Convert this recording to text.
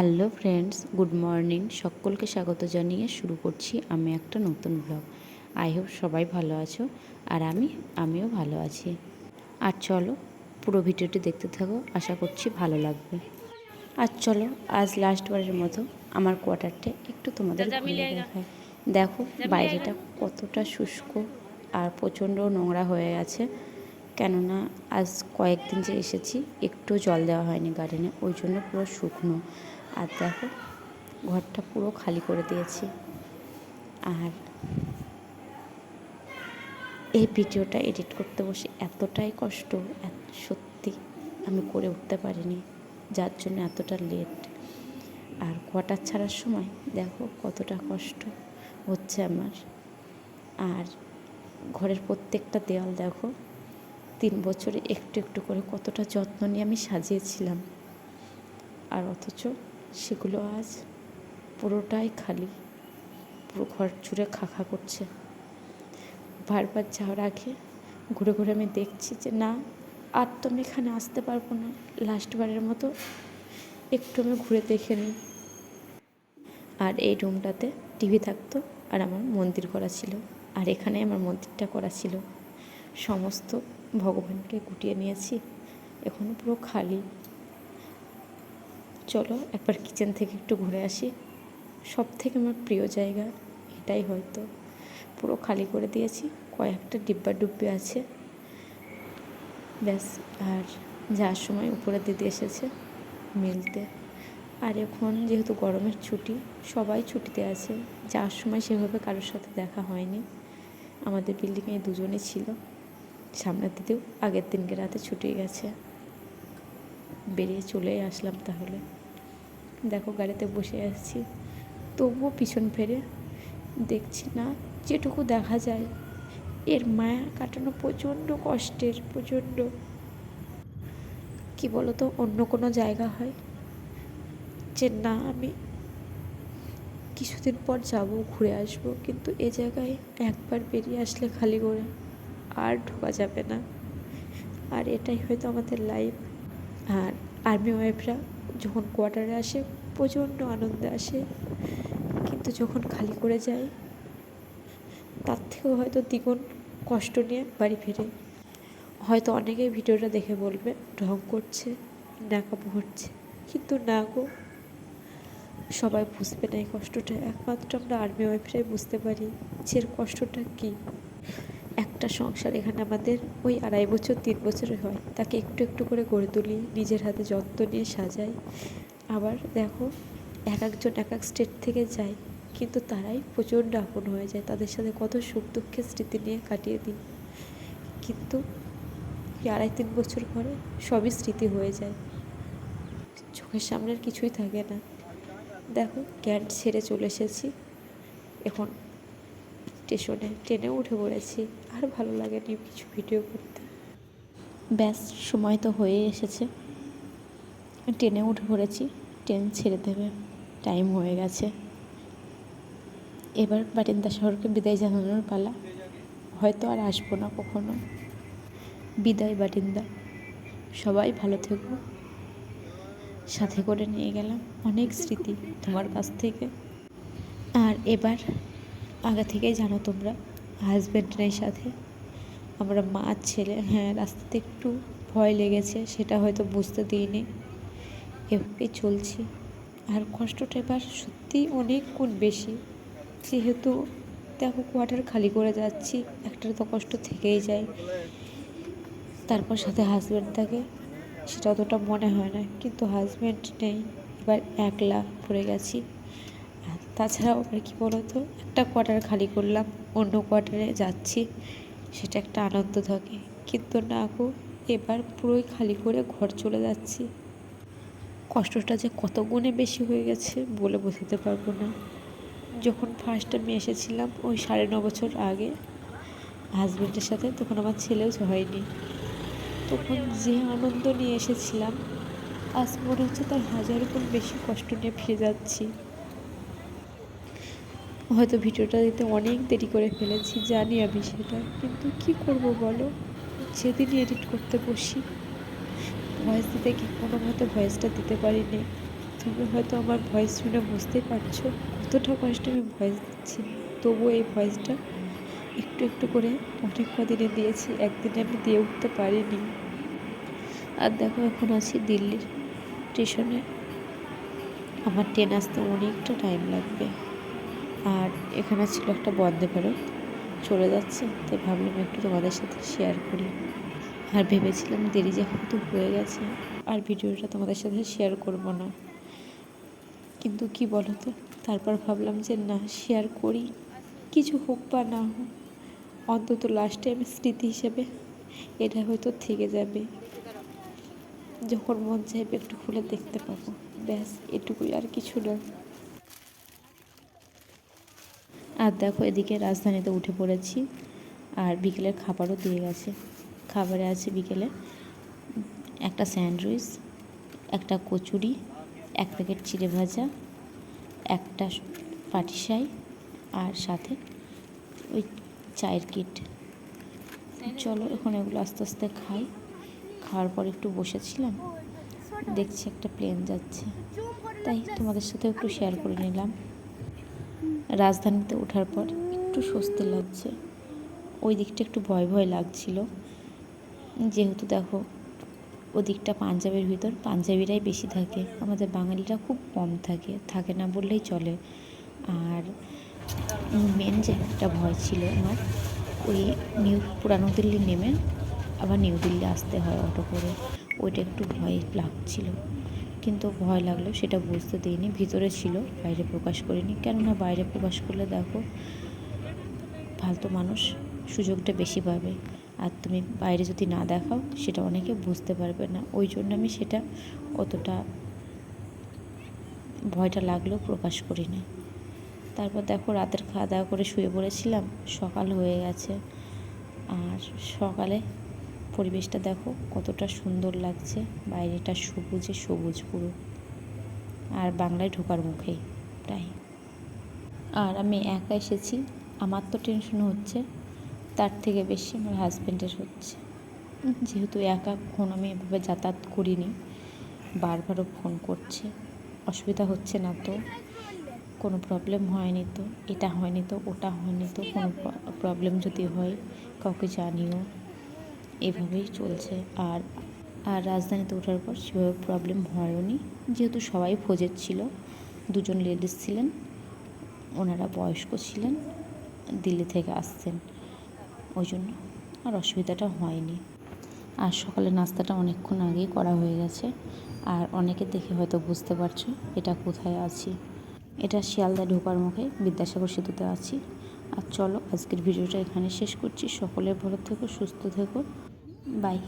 Hello friends, good morning. সকলকে স্বাগত জানিয়ে শুরু করছি আমি একটা নতুন ব্লগ। আই হোপ সবাই ভালো আছো, আর আমিও ভালো আছি। আর চলো পুরো ভিডিওটি দেখতে থাকো, আশা করছি ভালো লাগবে। আর চলো আজ লাস্টবারের মতো আমার কোয়ার্টারটা একটু তোমাদের ঘুরিয়ে দেখায়। দেখো বাইরেটা কতটা শুষ্ক আর প্রচণ্ড নোংরা হয়ে গেছে, কেননা আজ কয়েকদিন যে এসেছি একটু জল দেওয়া হয়নি গার্ডেনে, ওই জন্য পুরো শুকনো। আর দেখো ঘরটা পুরো খালি করে দিয়েছি। আর এই ভিডিওটা এডিট করতে বসে এতটাই কষ্ট, সত্যি আমি করে উঠতে পারিনি, যার জন্য এতটা লেট। আর কোয়ার্টার ছাড়ার সময় দেখো কতটা কষ্ট হচ্ছে আমার। আর ঘরের প্রত্যেকটা দেওয়াল দেখো 3 বছরে একটু একটু করে কতটা যত্ন নিয়ে আমি সাজিয়েছিলাম, আর অথচ সেগুলো আজ পুরোটাই খালি, পুরো ঘর জুড়ে খাখা করছে। বারবার যাওয়ার আগে ঘুরে ঘুরে আমি দেখছি যে না, আর তো আমি এখানে আসতে পারবো না, লাস্টবারের মতো একটু আমি ঘুরে দেখে নিই। আর এই রুমটাতে টিভি থাকতো, আর আমার মন্দির করা ছিল, আর এখানে আমার মন্দিরটা করা ছিল। সমস্ত ভগবানকে গুটিয়ে নিয়েছি, এখনও পুরো খালি। চলো একবার কিচেন থেকে একটু ঘুরে আসি। সব থেকে আমার প্রিয় জায়গা এটাই, হয়তো পুরো খালি করে দিয়েছি, কয়েকটা ডিব্বা ডুব্বি আছে ব্যাস। আর যাওয়ার সময় উপরে দিদি এসেছে মিলতে। আর এখন যেহেতু গরমের ছুটি, সবাই ছুটিতে আছে, যাওয়ার সময় সেভাবে কারোর সাথে দেখা হয়নি। আমাদের বিল্ডিংয়ে দুজনে ছিল, সামনের দিদিও আগের দিনকে রাতে ছুটি গেছে, বেরিয়ে চলেই আসলাম। তাহলে দেখো গাড়িতে বসে আছি, তবুও পিছন ফেরে দেখছি না, যেটুকু দেখা যায় এর মায়া কাটানো প্রচণ্ড কষ্টের। প্রচণ্ড কি বলো তো, অন্য কোনো জায়গা হয় যে না আমি কিছুদিন পর যাব, ঘুরে আসব, কিন্তু এ জায়গায় একবার বেরিয়ে আসলে খালি করে আর ঢোকা যাবে না। আর এটাই হয়তো আমাদের লাইফ। আর আর্মি ওয়াইফরা যখন কোয়ার্টারে আসে প্রচণ্ড আনন্দে আসে, কিন্তু যখন খালি করে যায় তার থেকেও হয়তো দ্বিগুণ কষ্ট নিয়ে বাড়ি ফিরে। হয়তো অনেকেই ভিডিওটা দেখে বলবে ঢং করছে, নাকাবো হচ্ছে, কিন্তু না গো, সবাই বুঝবে না এই কষ্টটা, একমাত্র আমরা আর্মি ওয়াইফরাই বুঝতে পারি যে এর কষ্টটা কী। একটা সংসার এখানে আমাদের ওই 2.5 বছর 3 বছরে হয়, তাকে একটু একটু করে গড়ে তুলি, নিজের হাতে যত্ন নিয়ে সাজাই। আবার দেখো এক একজন এক এক স্টেট থেকে যায়, কিন্তু তারাই প্রচণ্ড আপন হয়ে যায়, তাদের সাথে কত সুখ দুঃখের স্মৃতি নিয়ে কাটিয়ে দিই। কিন্তু 2.5-3 বছর পরে সবই স্মৃতি হয়ে যায়, চোখের সামনের কিছুই থাকে না। দেখো ক্যান্ট ছেড়ে চলে এসেছি, এখন স্টেশনে ট্রেনে উঠে পড়েছি। আর ভালো লাগেনি কিছু ভিডিও করতে। ব্যাস সময় তো হয়ে এসেছে, ট্রেনে উঠে পড়েছি, ট্রেন ছেড়ে দেবে, টাইম হয়ে গেছে। এবার বাটিন্দা শহরকে বিদায় জানানোর পালা, হয়তো আর আসবো না কখনো। বিদায় বাটিন্দা, সবাই ভালো থেকো। সাথে করে নিয়ে গেলাম অনেক স্মৃতি তোমার কাছ থেকে। আর এবার আগে থেকেই জানো তোমরা, হাজব্যান্ড নেই সাথে, আমরা মা ছেলে। হ্যাঁ, রাস্তাতে একটু ভয় লেগেছে, সেটা হয়তো বুঝতে দিইনি, এভাবেই চলছি। আর কষ্টটা এবার সত্যিই অনেক গুণ বেশি, যেহেতু দেখো কোয়ার্টার খালি করে যাচ্ছি, একটা তো কষ্ট থেকেই যায়। তারপর সাথে হাজব্যান্ড থাকে, সেটা অতটা মনে হয় না, কিন্তু হাজব্যান্ড নেই, এবার একলা পড়ে গেছি। আর তাছাড়াও আবার কী বলো তো, একটা কোয়ার্টার খালি করলাম, অন্য কোয়ার্টারে যাচ্ছি, সেটা একটা আনন্দ থাকে, কিন্তু না গো, এবার পুরোই খালি করে ঘর চলে যাচ্ছি। কষ্টটা যে কত গুণে বেশি হয়ে গেছে বলে বোঝাতে পারবো না। যখন ফার্স্ট আমি এসেছিলাম ওই 9.5 বছর আগে হাজব্যান্ডের সাথে, তখন আমার ছেলেও হয়নি, তখন যে আনন্দ নিয়ে এসেছিলাম, আজ মনে হচ্ছে তার 1000 গুণ বেশি কষ্ট নিয়ে ফিরে যাচ্ছি। হয়তো ভিডিওটা দিতে অনেক দেরি করে ফেলেছি, জানি আমি সেটা, কিন্তু কি করব বলো, যেদিনই এডিট করতে বসি ভয়েস দিতে গিয়ে কোনো মতে ভয়েসটা দিতে পারিনি। তুমি হয়তো আমার ভয়েস শুনে বুঝতেই পারছো কতটা কষ্ট আমি ভয়েস দিচ্ছি। তবুও এই ভয়েসটা একটু একটু করে অনেক কদিনে দিয়েছি, একদিনে আমি দিয়ে উঠতে পারিনি। আর দেখো এখন আছি দিল্লির স্টেশনে। আমার ট্রেন আসতে অনেকটা টাইম লাগবে। আর এখানে ছিল একটা বন্দে ভারত চলে যাচ্ছে, তাই ভাবলাম একটু তোমাদের সাথে শেয়ার করি। আর ভেবেছিলাম দেরি যেহেতু হয়ে গেছে আর ভিডিওটা তোমাদের সাথে শেয়ার করব না, কিন্তু কি বলো তো, তারপর ভাবলাম যে না, শেয়ার করি, কিছু হোক বা না হোক, অন্তত লাস্ট টাইম স্মৃতি হিসেবে এটা হয়তো থেকে যাবে। যখন মন চাইবে একটু খুলে দেখতে পাবো, ব্যাস এটুকুই, আর কিছু না। আর দেখো এদিকে রাজধানীতে উঠে পড়েছি, আর বিকেলের খাবারও দিয়ে গেছে। খাবারে আছে বিকেলে একটা স্যান্ডউইচ, একটা কচুরি, এক প্যাকেট চিড়ে ভাজা, একটা পাটিসাই, আর সাথে ওই চায়ের কিট। চলো এখন এগুলো আস্তে আস্তে খাই। খাওয়ার পর একটু বসেছিলাম, দেখছি একটা প্লেন যাচ্ছে, তাই তোমাদের সাথে একটু শেয়ার করে নিলাম। রাজধানীতে ওঠার পর একটু স্বস্তি লাগছে। ওই দিকটা একটু ভয় ভয় লাগছিল, যেহেতু দেখো ওদিকটা পাঞ্জাবের ভিতর, পাঞ্জাবিরাই বেশি থাকে, আমাদের বাঙালিরা খুব কম থাকে না বললেই চলে। আর মেন যে একটা ভয় ছিল আমার, ওই পুরানো দিল্লি নেমে আবার নিউ দিল্লি আসতে হয় অটো করে, ওইটা একটু ভয় লাগছিল। কিন্তু ভয় লাগলেও সেটা বুঝতে দিইনি, ভিতরে ছিল, বাইরে প্রকাশ করিনি। কেননা বাইরে প্রকাশ করলে দেখো ফালতু মানুষ সুযোগটা বেশি পাবে, আর তুমি বাইরে যদি না দেখাও সেটা অনেকে বুঝতে পারবে না। ওই জন্য আমি সেটা অতটা ভয়টা লাগলেও প্রকাশ করি না। তারপর দেখো রাতের খাওয়া দাওয়া করে শুয়ে পড়েছিলাম, সকাল হয়ে গেছে। আর সকালে পরিবেশটা দেখো কতটা সুন্দর লাগছে, বাইরেটা সবুজে সবুজ পুরো, আর বাংলায় ঢোকার মুখেই প্রায়। আর আমি একা এসেছি, আমার তো টেনশন হচ্ছে, তার থেকে বেশি আমার হাজব্যান্ডের হচ্ছে। যেহেতু একা ফোন আমি এভাবে যাতায়াত করিনি, বারবারও ফোন করছে। অসুবিধা হচ্ছে না তো? কোনো প্রবলেম হয়নি তো? এটা হয়নি তো, ওটা হয়নি তো? কোনো প্রবলেম যদি হয় কাউকে জানিও, এভাবেই চলছে। আর আর রাজধানীতে ওঠার পর সেভাবে প্রবলেম হয়ওনি, যেহেতু সবাই ফৌজের ছিল, দুজন লেডিস ছিলেন, ওনারা বয়স্ক ছিলেন, দিল্লি থেকে আসছেন, ওই জন্য আর অসুবিধাটা হয়নি। আর সকালে নাস্তাটা অনেকক্ষণ আগেই করা হয়ে গেছে। আর অনেকে দেখে হয়তো বুঝতে পারছো এটা কোথায় আছি। এটা শিয়ালদা ঢোকার মুখে বিদ্যাসাগর সেতুতে আছি। আর চলো আজকের ভিডিওটা এখানে শেষ করছি। সকলে ভালো থেকো, সুস্থ থেকো, বাই।